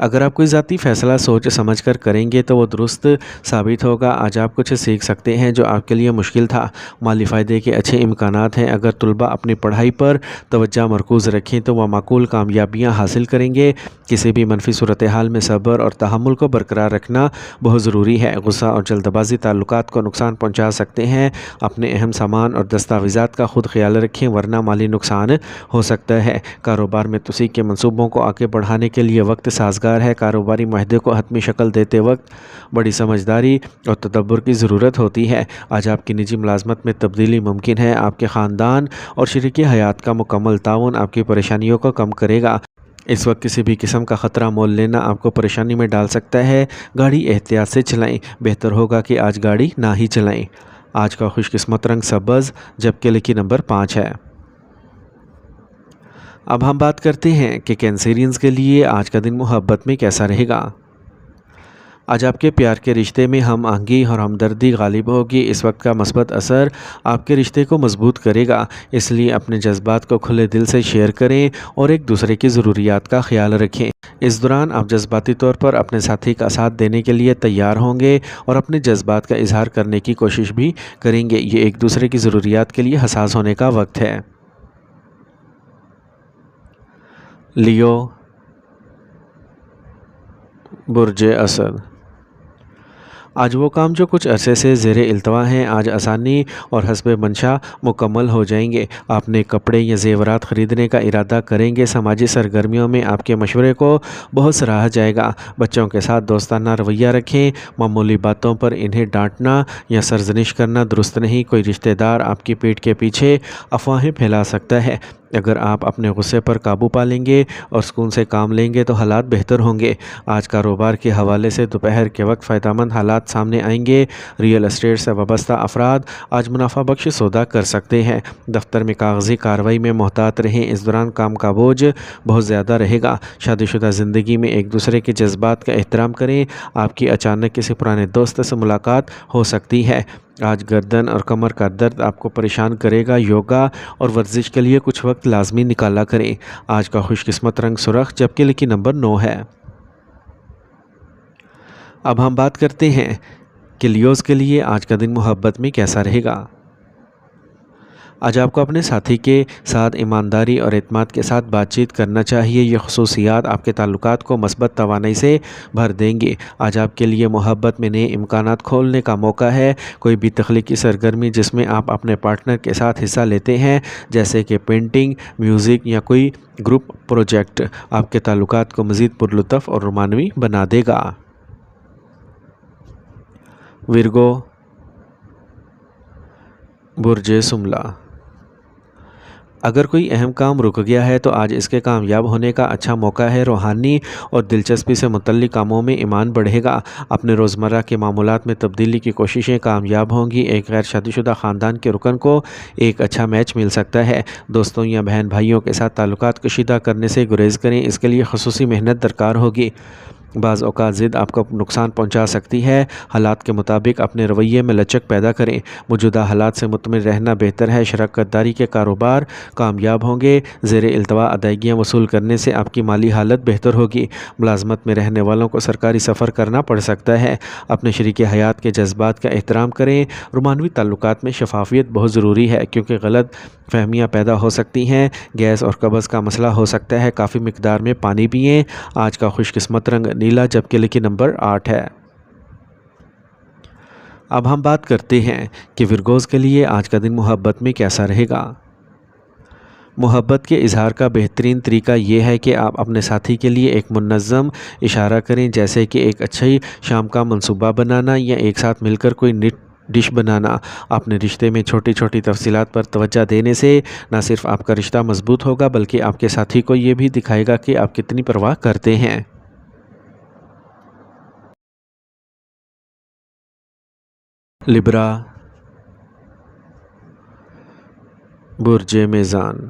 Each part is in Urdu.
اگر آپ کوئی ذاتی فیصلہ سوچ سمجھ کر کریں گے تو وہ درست ثابت ہوگا۔ آج آپ کچھ سیکھ سکتے ہیں جو آپ کے لیے مشکل تھا۔ مالی فائدے کے اچھے امکانات ہیں۔ اگر طلباء اپنی پڑھائی پر توجہ مرکوز رکھیں تو وہ معقول کامیابیاں حاصل کریں گے۔ کسی بھی منفی صورتحال میں صبر اور تحمل کو برقرار رکھنا بہت ضروری ہے۔ غصہ اور جلد بازی تعلقات کو نقصان پہنچا سکتے ہیں۔ اپنے اہم سامان اور دستاویزات کا خود خیال رکھیں ورنہ مالی نقصان ہو سکتا ہے۔ کاروبار میں توسیع کے منصوبوں کو آگے بڑھانے کے لیے وقت سازگار ہے۔ کاروباری معاہدے کو حتمی شکل دیتے وقت بڑی سمجھداری اور تدبر کی ضرورت ہوتی ہے۔ آج آپ کی نجی ملازمت میں تبدیلی ممکن ہے۔ آپ کے خاندان اور شریک حیات کا مکمل تعاون آپ کی پریشانیوں کو کم کرے گا۔ اس وقت کسی بھی قسم کا خطرہ مول لینا آپ کو پریشانی میں ڈال سکتا ہے۔ گاڑی احتیاط سے چلائیں۔ بہتر ہوگا کہ آج گاڑی نہ ہی چلائیں۔ آج کا خوش قسمت رنگ سبز جبکہ لکی نمبر 5 ہے۔ اب ہم بات کرتے ہیں کہ کینسیرینز کے لیے آج کا دن محبت میں کیسا رہے گا۔ آج آپ کے پیار کے رشتے میں ہم آہنگی اور ہمدردی غالب ہوگی۔ اس وقت کا مثبت اثر آپ کے رشتے کو مضبوط کرے گا، اس لیے اپنے جذبات کو کھلے دل سے شیئر کریں اور ایک دوسرے کی ضروریات کا خیال رکھیں۔ اس دوران آپ جذباتی طور پر اپنے ساتھی کا ساتھ دینے کے لیے تیار ہوں گے اور اپنے جذبات کا اظہار کرنے کی کوشش بھی کریں گے۔ یہ ایک دوسرے کی ضروریات کے لیے حساس ہونے کا وقت ہے۔ لیو، برج اسد۔ آج وہ کام جو کچھ عرصے سے زیر التوا ہیں آج آسانی اور حسب منشا مکمل ہو جائیں گے۔ آپ نئے کپڑے یا زیورات خریدنے کا ارادہ کریں گے۔ سماجی سرگرمیوں میں آپ کے مشورے کو بہت سراہا جائے گا۔ بچوں کے ساتھ دوستانہ رویہ رکھیں۔ معمولی باتوں پر انہیں ڈانٹنا یا سرزنش کرنا درست نہیں۔ کوئی رشتہ دار آپ کی پیٹھ کے پیچھے افواہیں پھیلا سکتا ہے۔ اگر آپ اپنے غصے پر قابو پا لیں گے اور سکون سے کام لیں گے تو حالات بہتر ہوں گے۔ آج کاروبار کے حوالے سے دوپہر کے وقت فائدہ مند حالات سامنے آئیں گے۔ ریئل اسٹیٹ سے وابستہ افراد آج منافع بخش سودا کر سکتے ہیں۔ دفتر میں کاغذی کارروائی میں محتاط رہیں۔ اس دوران کام کا بوجھ بہت زیادہ رہے گا۔ شادی شدہ زندگی میں ایک دوسرے کے جذبات کا احترام کریں۔ آپ کی اچانک کسی پرانے دوست سے ملاقات ہو سکتی ہے۔ آج گردن اور کمر کا درد آپ کو پریشان کرے گا۔ یوگا اور ورزش کے لیے کچھ وقت لازمی نکالا کریں۔ آج کا خوش قسمت رنگ سرخ جبکہ لکی نمبر 9 ہے۔ اب ہم بات کرتے ہیں کہ لیوز کے لیے آج کا دن محبت میں کیسا رہے گا۔ آج آپ کو اپنے ساتھی کے ساتھ ایمانداری اور اعتماد کے ساتھ بات چیت کرنا چاہیے۔ یہ خصوصیات آپ کے تعلقات کو مثبت توانائی سے بھر دیں گے۔ آج آپ کے لیے محبت میں نئے امکانات کھولنے کا موقع ہے۔ کوئی بھی تخلیقی سرگرمی جس میں آپ اپنے پارٹنر کے ساتھ حصہ لیتے ہیں جیسے کہ پینٹنگ، میوزک یا کوئی گروپ پروجیکٹ آپ کے تعلقات کو مزید پرلطف اور رومانوی بنا دے گا۔ ورگو، برج سملہ۔ اگر کوئی اہم کام رک گیا ہے تو آج اس کے کامیاب ہونے کا اچھا موقع ہے۔ روحانی اور دلچسپی سے متعلق کاموں میں ایمان بڑھے گا۔ اپنے روزمرہ کے معمولات میں تبدیلی کی کوششیں کامیاب ہوں گی۔ ایک غیر شادی شدہ خاندان کے رکن کو ایک اچھا میچ مل سکتا ہے۔ دوستوں یا بہن بھائیوں کے ساتھ تعلقات کشیدہ کرنے سے گریز کریں، اس کے لیے خصوصی محنت درکار ہوگی۔ بعض اوقات ضد آپ کو نقصان پہنچا سکتی ہے۔ حالات کے مطابق اپنے رویے میں لچک پیدا کریں۔ موجودہ حالات سے مطمئن رہنا بہتر ہے۔ شراکت داری کے کاروبار کامیاب ہوں گے۔ زیر التوا ادائیگیاں وصول کرنے سے آپ کی مالی حالت بہتر ہوگی۔ ملازمت میں رہنے والوں کو سرکاری سفر کرنا پڑ سکتا ہے۔ اپنے شریک حیات کے جذبات کا احترام کریں۔ رومانوی تعلقات میں شفافیت بہت ضروری ہے کیونکہ غلط فہمیاں پیدا ہو سکتی ہیں۔ گیس اور قبض کا مسئلہ ہو سکتا ہے۔ کافی مقدار میں پانی پئیں۔ آج کا خوش قسمت رنگ نیلا جبکہ لکی نمبر 8 ہے۔ اب ہم بات کرتے ہیں کہ ورگوز کے لیے آج کا دن محبت میں کیسا رہے گا۔ محبت کے اظہار کا بہترین طریقہ یہ ہے کہ آپ اپنے ساتھی کے لیے ایک منظم اشارہ کریں جیسے کہ ایک اچھی شام کا منصوبہ بنانا یا ایک ساتھ مل کر کوئی ڈش بنانا۔ اپنے رشتے میں چھوٹی چھوٹی تفصیلات پر توجہ دینے سے نہ صرف آپ کا رشتہ مضبوط ہوگا بلکہ آپ کے ساتھی کو یہ بھی دکھائے گا کہ آپ کتنی پرواہ کرتے ہیں۔ لبرا، برج میزان۔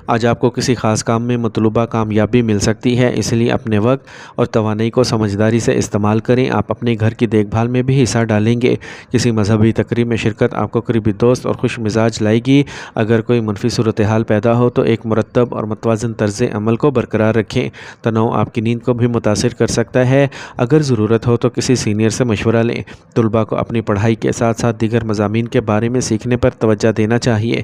آج آپ کو کسی خاص کام میں مطلوبہ کامیابی مل سکتی ہے، اس لیے اپنے وقت اور توانائی کو سمجھداری سے استعمال کریں۔ آپ اپنے گھر کی دیکھ بھال میں بھی حصہ ڈالیں گے۔ کسی مذہبی تقریب میں شرکت آپ کو قریبی دوست اور خوش مزاج لائے گی۔ اگر کوئی منفی صورتحال پیدا ہو تو ایک مرتب اور متوازن طرز عمل کو برقرار رکھیں۔ تناؤ آپ کی نیند کو بھی متاثر کر سکتا ہے۔ اگر ضرورت ہو تو کسی سینئر سے مشورہ لیں۔ طلباء کو اپنی پڑھائی کے ساتھ ساتھ دیگر مضامین کے بارے میں سیکھنے پر توجہ دینا چاہیے۔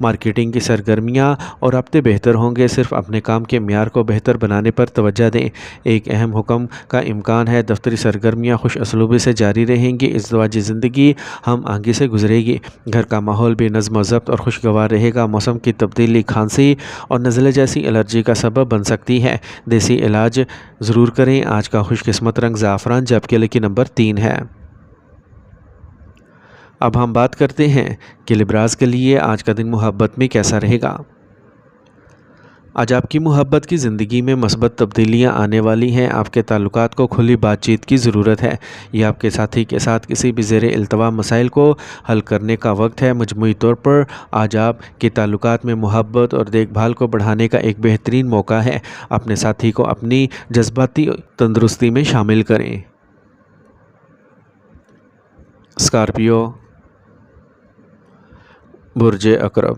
مارکیٹنگ کی سرگرمیاں اور رابطے بہتر ہوں گے۔ صرف اپنے کام کے معیار کو بہتر بنانے پر توجہ دیں۔ ایک اہم حکم کا امکان ہے، دفتری سرگرمیاں خوش اسلوبی سے جاری رہیں گی۔ ازدواجی زندگی ہم آہنگی سے گزرے گی۔ گھر کا ماحول بھی نظم و ضبط اور خوشگوار رہے گا۔ موسم کی تبدیلی کھانسی اور نزلے جیسی الرجی کا سبب بن سکتی ہے۔ دیسی علاج ضرور کریں۔ آج کا خوش قسمت رنگ زعفران جب کہ لکی نمبر 3 ہے۔ اب ہم بات کرتے ہیں کہ لبراز کے لیے آج کا دن محبت میں کیسا رہے گا۔ آج آپ کی محبت کی زندگی میں مثبت تبدیلیاں آنے والی ہیں۔ آپ کے تعلقات کو کھلی بات چیت کی ضرورت ہے۔ یہ آپ کے ساتھی کے ساتھ کسی بھی زیر التوا مسائل کو حل کرنے کا وقت ہے۔ مجموعی طور پر آج آپ کے تعلقات میں محبت اور دیکھ بھال کو بڑھانے کا ایک بہترین موقع ہے۔ اپنے ساتھی کو اپنی جذباتی تندرستی میں شامل کریں۔ اسکارپیو، برج عقرب،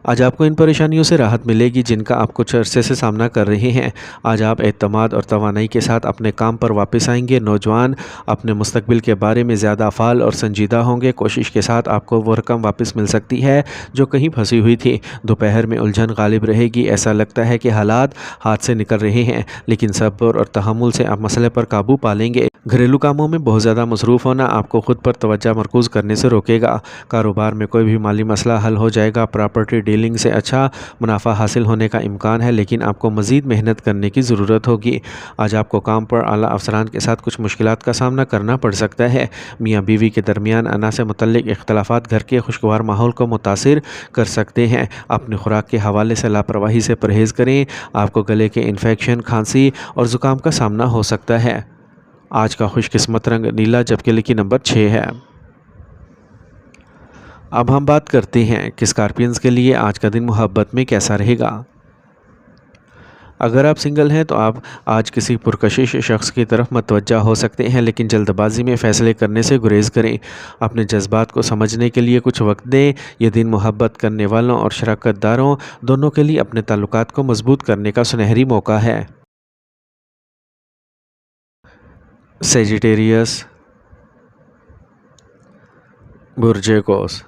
آج آپ کو ان پریشانیوں سے راحت ملے گی جن کا آپ کچھ عرصے سے سامنا کر رہے ہیں۔ آج آپ اعتماد اور توانائی کے ساتھ اپنے کام پر واپس آئیں گے۔ نوجوان اپنے مستقبل کے بارے میں زیادہ فعال اور سنجیدہ ہوں گے۔ کوشش کے ساتھ آپ کو وہ رقم واپس مل سکتی ہے جو کہیں پھنسی ہوئی تھی۔ دوپہر میں الجھن غالب رہے گی۔ ایسا لگتا ہے کہ حالات ہاتھ سے نکل رہے ہیں، لیکن صبر اور تحمل سے آپ مسئلے پر قابو پا لیں گے۔ گھریلو کاموں میں بہت زیادہ مصروف ہونا آپ کو خود پر توجہ مرکوز کرنے سے روکے گا۔ کاروبار میں کوئی بھی مالی مسئلہ حل ہو جائے گا۔ پراپرٹی ڈیلنگ سے اچھا منافع حاصل ہونے کا امکان ہے، لیکن آپ کو مزید محنت کرنے کی ضرورت ہوگی۔ آج آپ کو کام پر اعلیٰ افسران کے ساتھ کچھ مشکلات کا سامنا کرنا پڑ سکتا ہے۔ میاں بیوی کے درمیان انا سے متعلق اختلافات گھر کے خوشگوار ماحول کو متاثر کر سکتے ہیں۔ اپنی خوراک کے حوالے سے لاپرواہی سے پرہیز کریں۔ آپ کو گلے کے انفیکشن، کھانسی اور زکام کا سامنا ہو سکتا ہے۔ آج کا خوش قسمت رنگ نیلا جبکہ لکی نمبر 6 ہے۔ اب ہم بات کرتے ہیں کہ اسکارپینز کے لیے آج کا دن محبت میں کیسا رہے گا۔ اگر آپ سنگل ہیں تو آپ آج کسی پرکشش شخص کی طرف متوجہ ہو سکتے ہیں، لیکن جلد بازی میں فیصلے کرنے سے گریز کریں۔ اپنے جذبات کو سمجھنے کے لیے کچھ وقت دیں۔ یہ دن محبت کرنے والوں اور شراکت داروں دونوں کے لیے اپنے تعلقات کو مضبوط کرنے کا سنہری موقع ہے۔ سیجیٹیریس، برج قوس،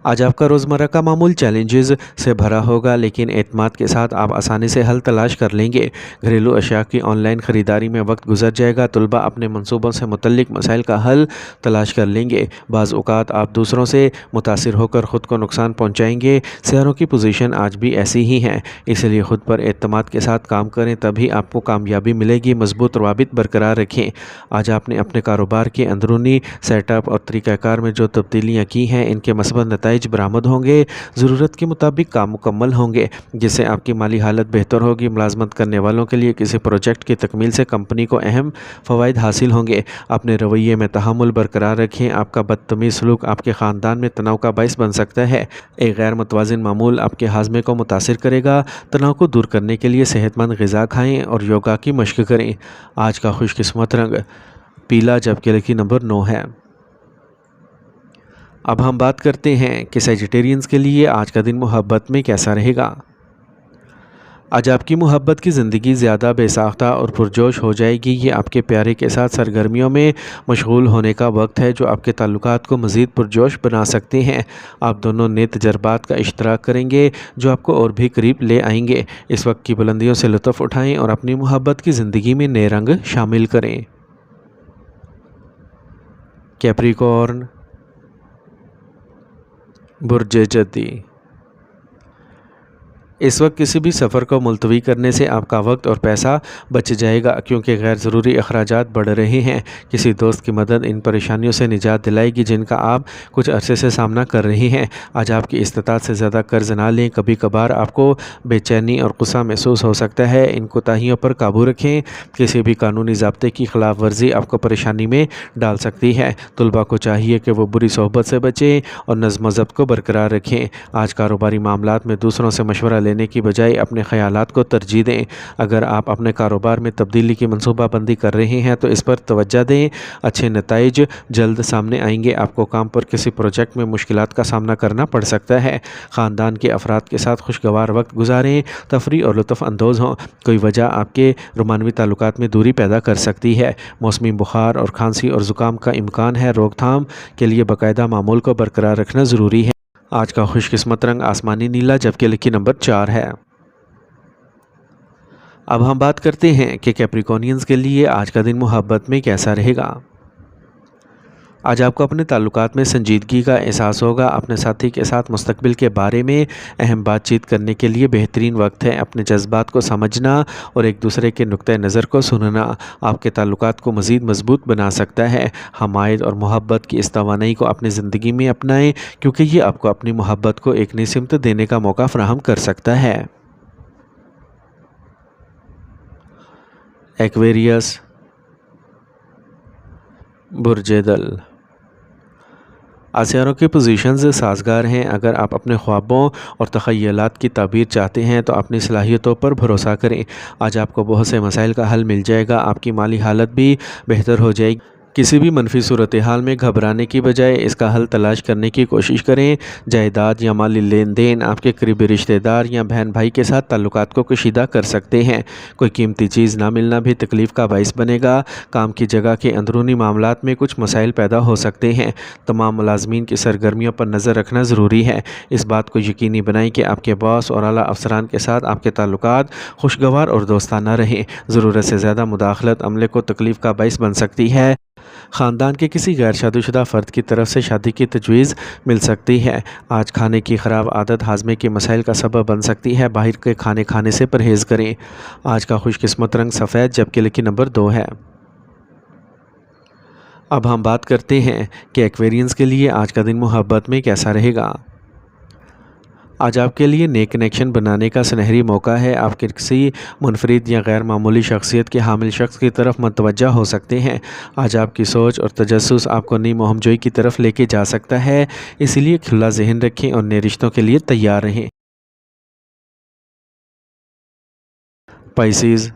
آج آپ کا روزمرہ کا معمول چیلنجز سے بھرا ہوگا، لیکن اعتماد کے ساتھ آپ آسانی سے حل تلاش کر لیں گے۔ گھریلو اشیاء کی آن لائن خریداری میں وقت گزر جائے گا۔ طلباء اپنے منصوبوں سے متعلق مسائل کا حل تلاش کر لیں گے۔ بعض اوقات آپ دوسروں سے متاثر ہو کر خود کو نقصان پہنچائیں گے۔ سیاروں کی پوزیشن آج بھی ایسی ہی ہیں، اس لیے خود پر اعتماد کے ساتھ کام کریں، تبھی آپ کو کامیابی ملے گی۔ مضبوط روابط برقرار رکھیں۔ آج آپ نے اپنے کاروبار کے اندرونی سیٹ اپ اور طریقہ کار میں جو تبدیلیاں کی ہیں، ان کے مثبت نتائج برآمد ہوں گے۔ ضرورت کے مطابق کام مکمل ہوں گے، جس سے آپ کی مالی حالت بہتر ہوگی۔ ملازمت کرنے والوں کے لیے کسی پروجیکٹ کی تکمیل سے کمپنی کو اہم فوائد حاصل ہوں گے۔ اپنے رویے میں تحمل برقرار رکھیں۔ آپ کا بدتمیز سلوک آپ کے خاندان میں تناؤ کا باعث بن سکتا ہے۔ ایک غیر متوازن معمول آپ کے ہاضمے کو متاثر کرے گا۔ تناؤ کو دور کرنے کے لیے صحت مند غذا کھائیں اور یوگا کی مشق کریں۔ آج کا خوش قسمت رنگ پیلا جبکہ لکی نمبر 9 ہے۔ اب ہم بات کرتے ہیں کہ سیجیٹیرینز کے لیے آج کا دن محبت میں کیسا رہے گا۔ آج آپ کی محبت کی زندگی زیادہ بے ساختہ اور پرجوش ہو جائے گی۔ یہ آپ کے پیارے کے ساتھ سرگرمیوں میں مشغول ہونے کا وقت ہے جو آپ کے تعلقات کو مزید پرجوش بنا سکتے ہیں۔ آپ دونوں نئے تجربات کا اشتراک کریں گے جو آپ کو اور بھی قریب لے آئیں گے۔ اس وقت کی بلندیوں سے لطف اٹھائیں اور اپنی محبت کی زندگی میں نئے رنگ شامل کریں۔ کیپریکارن، برج جدی، اس وقت کسی بھی سفر کو ملتوی کرنے سے آپ کا وقت اور پیسہ بچ جائے گا، کیونکہ غیر ضروری اخراجات بڑھ رہے ہیں۔ کسی دوست کی مدد ان پریشانیوں سے نجات دلائے گی جن کا آپ کچھ عرصے سے سامنا کر رہے ہیں۔ آج آپ کی استطاعت سے زیادہ قرض نہ لیں۔ کبھی کبھار آپ کو بے چینی اور غصہ محسوس ہو سکتا ہے، ان کوتاہیوں پر قابو رکھیں۔ کسی بھی قانونی ضابطے کی خلاف ورزی آپ کو پریشانی میں ڈال سکتی ہے۔ طلباء کو چاہیے کہ وہ بری صحبت سے بچیں اور نظم و ضبط کو برقرار رکھیں۔ آج کاروباری معاملات میں دوسروں سے مشورہ لینے کی بجائے اپنے خیالات کو ترجیح دیں۔ اگر آپ اپنے کاروبار میں تبدیلی کی منصوبہ بندی کر رہے ہیں تو اس پر توجہ دیں، اچھے نتائج جلد سامنے آئیں گے۔ آپ کو کام پر کسی پروجیکٹ میں مشکلات کا سامنا کرنا پڑ سکتا ہے۔ خاندان کے افراد کے ساتھ خوشگوار وقت گزاریں، تفریح اور لطف اندوز ہوں۔ کوئی وجہ آپ کے رومانوی تعلقات میں دوری پیدا کر سکتی ہے۔ موسمی بخار اور کھانسی اور زکام کا امکان ہے۔ روک تھام کے لیے باقاعدہ معمول کو برقرار رکھنا ضروری ہے۔ آج کا خوش قسمت رنگ آسمانی نیلا جبکہ لکی نمبر 4 ہے۔ اب ہم بات کرتے ہیں کہ کیپریکونینز کے لیے آج کا دن محبت میں کیسا رہے گا۔ آج آپ کو اپنے تعلقات میں سنجیدگی کا احساس ہوگا۔ اپنے ساتھی کے ساتھ مستقبل کے بارے میں اہم بات چیت کرنے کے لیے بہترین وقت ہے۔ اپنے جذبات کو سمجھنا اور ایک دوسرے کے نقطۂ نظر کو سننا آپ کے تعلقات کو مزید مضبوط بنا سکتا ہے۔ حمایت اور محبت کی اس توانائی کو اپنی زندگی میں اپنائیں، کیونکہ یہ آپ کو اپنی محبت کو ایک نئی سمت دینے کا موقع فراہم کر سکتا ہے۔ ایکویریس، برج دل۔ آج سیاروں کی پوزیشنز سازگار ہیں۔ اگر آپ اپنے خوابوں اور تخیلات کی تعبیر چاہتے ہیں تو اپنی صلاحیتوں پر بھروسہ کریں۔ آج آپ کو بہت سے مسائل کا حل مل جائے گا۔ آپ کی مالی حالت بھی بہتر ہو جائے گی۔ کسی بھی منفی صورتحال میں گھبرانے کی بجائے اس کا حل تلاش کرنے کی کوشش کریں۔ جائیداد یا مالی لین دین آپ کے قریبی رشتہ دار یا بہن بھائی کے ساتھ تعلقات کو کشیدہ کر سکتے ہیں۔ کوئی قیمتی چیز نہ ملنا بھی تکلیف کا باعث بنے گا۔ کام کی جگہ کے اندرونی معاملات میں کچھ مسائل پیدا ہو سکتے ہیں۔ تمام ملازمین کی سرگرمیوں پر نظر رکھنا ضروری ہے۔ اس بات کو یقینی بنائیں کہ آپ کے باس اور اعلیٰ افسران کے ساتھ آپ کے تعلقات خوشگوار اور دوستانہ رہیں۔ ضرورت سے زیادہ مداخلت عملے کو تکلیف کا باعث بن سکتی ہے۔ خاندان کے کسی غیر شادی شدہ فرد کی طرف سے شادی کی تجویز مل سکتی ہے۔ آج کھانے کی خراب عادت ہاضمے کے مسائل کا سبب بن سکتی ہے۔ باہر کے کھانے کھانے سے پرہیز کریں۔ آج کا خوش قسمت رنگ سفید جبکہ لکی نمبر 2 ہے۔ اب ہم بات کرتے ہیں کہ ایکویرینز کے لیے آج کا دن محبت میں کیسا رہے گا۔ آج آپ کے لیے نیک کنیکشن بنانے کا سنہری موقع ہے۔ آپ کسی منفرد یا غیر معمولی شخصیت کے حامل شخص کی طرف متوجہ ہو سکتے ہیں۔ آج آپ کی سوچ اور تجسس آپ کو نئی مہم جوئی کی طرف لے کے جا سکتا ہے، اس لیے کھلا ذہن رکھیں اور نئے رشتوں کے لیے تیار رہیں۔ پائسیز،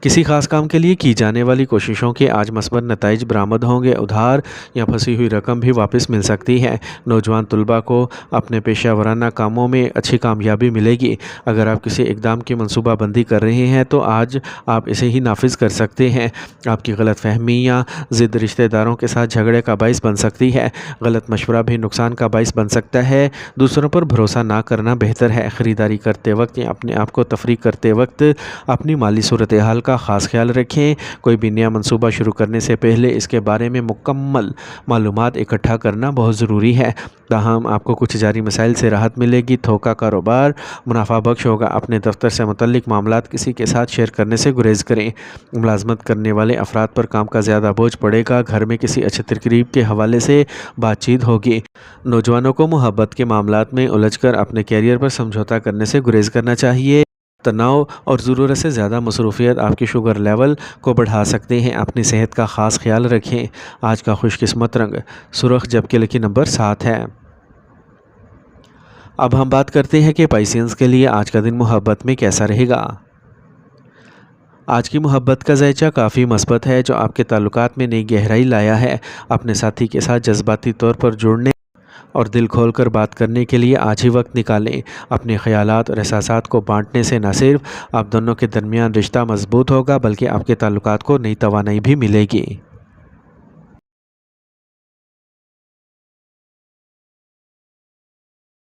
کسی خاص کام کے لیے کی جانے والی کوششوں کے آج مثبت نتائج برآمد ہوں گے۔ ادھار یا پھنسی ہوئی رقم بھی واپس مل سکتی ہے۔ نوجوان طلباء کو اپنے پیشہ ورانہ کاموں میں اچھی کامیابی ملے گی۔ اگر آپ کسی اقدام کی منصوبہ بندی کر رہے ہیں تو آج آپ اسے ہی نافذ کر سکتے ہیں۔ آپ کی غلط فہمی یا ضد رشتہ داروں کے ساتھ جھگڑے کا باعث بن سکتی ہے۔ غلط مشورہ بھی نقصان کا باعث بن سکتا ہے۔ دوسروں پر بھروسہ نہ کرنا بہتر ہے۔ خریداری کرتے وقت یا اپنے آپ کو تفریح کرتے وقت اپنی مالی صورتحال کا خاص خیال رکھیں۔ کوئی بھی نیا منصوبہ شروع کرنے سے پہلے اس کے بارے میں مکمل معلومات اکٹھا کرنا بہت ضروری ہے۔ تاہم آپ کو کچھ جاری مسائل سے راحت ملے گی۔ تھوکا کاروبار منافع بخش ہوگا۔ اپنے دفتر سے متعلق معاملات کسی کے ساتھ شیئر کرنے سے گریز کریں۔ ملازمت کرنے والے افراد پر کام کا زیادہ بوجھ پڑے گا۔ گھر میں کسی اچھے تقریب کے حوالے سے بات چیت ہوگی۔ نوجوانوں کو محبت کے معاملات میں الجھ کر اپنے کیریئر پر سمجھوتہ کرنے سے گریز کرنا چاہیے۔ تناؤ اور ضرورت سے زیادہ مصروفیت آپ کی شوگر لیول کو بڑھا سکتے ہیں۔ اپنی صحت کا خاص خیال رکھیں۔ آج کا خوش قسمت رنگ سرخ جبکہ لکی نمبر 7 ہے۔ اب ہم بات کرتے ہیں کہ پائسینز کے لیے آج کا دن محبت میں کیسا رہے گا۔ آج کی محبت کا ذائچہ کافی مثبت ہے، جو آپ کے تعلقات میں نئی گہرائی لایا ہے۔ اپنے ساتھی کے ساتھ جذباتی طور پر جڑنے اور دل کھول کر بات کرنے کے لیے آج ہی وقت نکالیں۔ اپنے خیالات اور احساسات کو بانٹنے سے نہ صرف آپ دونوں کے درمیان رشتہ مضبوط ہوگا بلکہ آپ کے تعلقات کو نئی توانائی بھی ملے گی۔